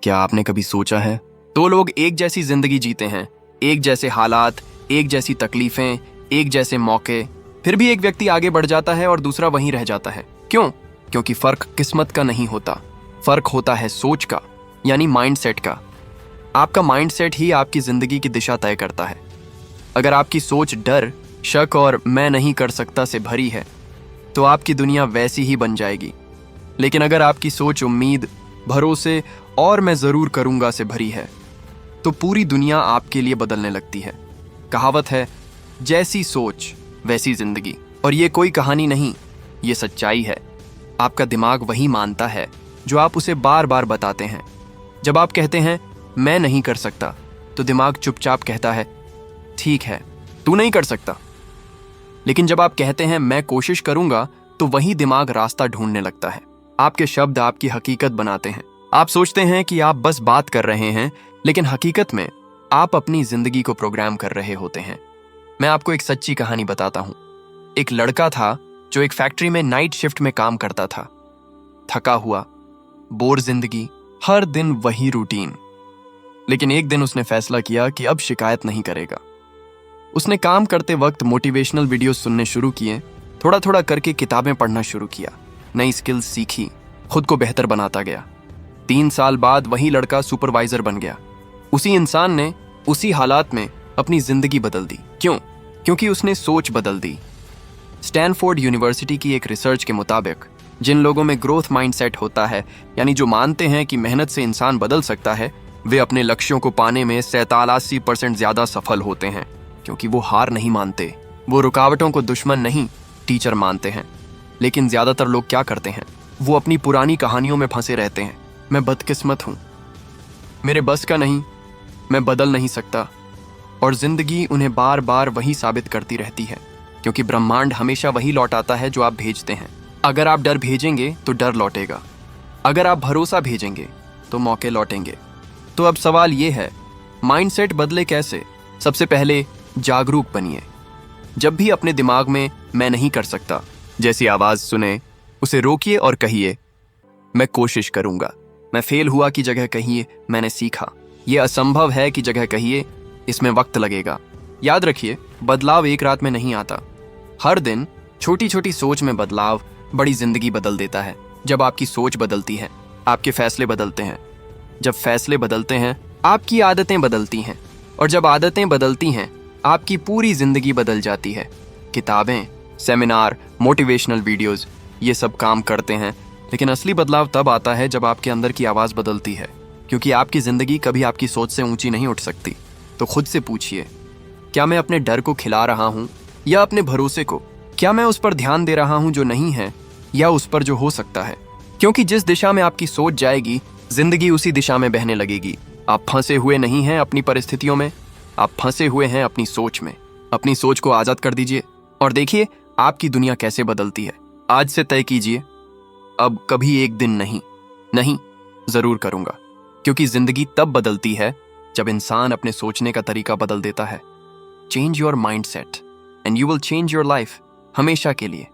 क्या आपने कभी सोचा है, दो लोग एक जैसी जिंदगी जीते हैं, एक जैसे हालात, एक जैसी तकलीफें, एक जैसे मौके, फिर भी एक व्यक्ति आगे बढ़ जाता है और दूसरा वहीं रह जाता है। क्यों? क्योंकि फर्क किस्मत का नहीं होता, फर्क होता है सोच का, यानी माइंडसेट का। आपका माइंडसेट ही आपकी जिंदगी की दिशा तय करता है। अगर आपकी सोच डर, शक और मैं नहीं कर सकता से भरी है, तो आपकी दुनिया वैसी ही बन जाएगी। लेकिन अगर आपकी सोच उम्मीद, भरोसे और मैं जरूर करूंगा से भरी है, तो पूरी दुनिया आपके लिए बदलने लगती है। कहावत है, जैसी सोच वैसी जिंदगी। और ये कोई कहानी नहीं, ये सच्चाई है। आपका दिमाग वही मानता है जो आप उसे बार बार बताते हैं। जब आप कहते हैं मैं नहीं कर सकता, तो दिमाग चुपचाप कहता है ठीक है, तू नहीं कर सकता। लेकिन जब आप कहते हैं मैं कोशिश करूंगा, तो वही दिमाग रास्ता ढूंढने लगता है। आपके शब्द आपकी हकीकत बनाते हैं। आप सोचते हैं कि आप बस बात कर रहे हैं, लेकिन हकीकत में आप अपनी जिंदगी को प्रोग्राम कर रहे होते हैं। मैं आपको एक सच्ची कहानी बताता हूं। एक लड़का था जो एक फैक्ट्री में नाइट शिफ्ट में काम करता था। थका हुआ, बोर जिंदगी, हर दिन वही रूटीन। लेकिन एक दिन उसने फैसला किया कि अब शिकायत नहीं करेगा। उसने काम करते वक्त मोटिवेशनल वीडियोस सुनने शुरू किए, थोड़ा थोड़ा करके किताबें पढ़ना शुरू किया, नई स्किल्स सीखी, खुद को बेहतर बनाता गया। 3 साल बाद वही लड़का सुपरवाइजर बन गया। उसी इंसान ने उसी हालात में अपनी जिंदगी बदल दी। क्यों? क्योंकि उसने सोच बदल दी। स्टैनफोर्ड यूनिवर्सिटी की एक रिसर्च के मुताबिक जिन लोगों में ग्रोथ माइंडसेट होता है, यानी जो मानते हैं कि मेहनत से इंसान बदल सकता है, वे अपने लक्ष्यों को पाने में 87% ज्यादा सफल होते हैं। क्योंकि वो हार नहीं मानते, वो रुकावटों को दुश्मन नहीं, टीचर मानते हैं। लेकिन ज्यादातर लोग क्या करते हैं? वो अपनी पुरानी कहानियों में फंसे रहते हैं। मैं बदकिस्मत हूं, मेरे बस का नहीं, मैं बदल नहीं सकता। और जिंदगी उन्हें बार बार वही साबित करती रहती है, क्योंकि ब्रह्मांड हमेशा वही लौटाता है जो आप भेजते हैं। अगर आप डर भेजेंगे तो डर लौटेगा, अगर आप भरोसा भेजेंगे तो मौके लौटेंगे। तो अब सवाल ये है, माइंडसेट बदले कैसे? सबसे पहले जागरूक बनिए। जब भी अपने दिमाग में मैं नहीं कर सकता जैसी आवाज सुने, उसे रोकिए और कहिए मैं कोशिश करूंगा। मैं फेल हुआ की जगह कहिए मैंने सीखा। यह असंभव है की जगह कहिए इसमें वक्त लगेगा। याद रखिए, बदलाव एक रात में नहीं आता। हर दिन छोटी छोटी सोच में बदलाव बड़ी जिंदगी बदल देता है। जब आपकी सोच बदलती है, आपके फैसले बदलते हैं। जब फैसले बदलते हैं, आपकी आदतें बदलती हैं। और जब आदतें बदलती हैं, आपकी पूरी जिंदगी बदल जाती है। किताबें, सेमिनार, मोटिवेशनल वीडियोस, ये सब काम करते हैं, लेकिन असली बदलाव तब आता है जब आपके अंदर की आवाज़ बदलती है। क्योंकि आपकी जिंदगी कभी आपकी सोच से ऊंची नहीं उठ सकती। तो खुद से पूछिए, क्या मैं अपने डर को खिला रहा हूं या अपने भरोसे को? क्या मैं उस पर ध्यान दे रहा हूं जो नहीं है, या उस पर जो हो सकता है? क्योंकि जिस दिशा में आपकी सोच जाएगी, जिंदगी उसी दिशा में बहने लगेगी। आप फंसे हुए नहीं हैं अपनी परिस्थितियों में, आप फंसे हुए हैं अपनी सोच में। अपनी सोच को आजाद कर दीजिए और देखिए आपकी दुनिया कैसे बदलती है। आज से तय कीजिए, अब कभी एक दिन नहीं जरूर करूंगा। क्योंकि जिंदगी तब बदलती है जब इंसान अपने सोचने का तरीका बदल देता है। Change your mindset and you will change your life, हमेशा के लिए।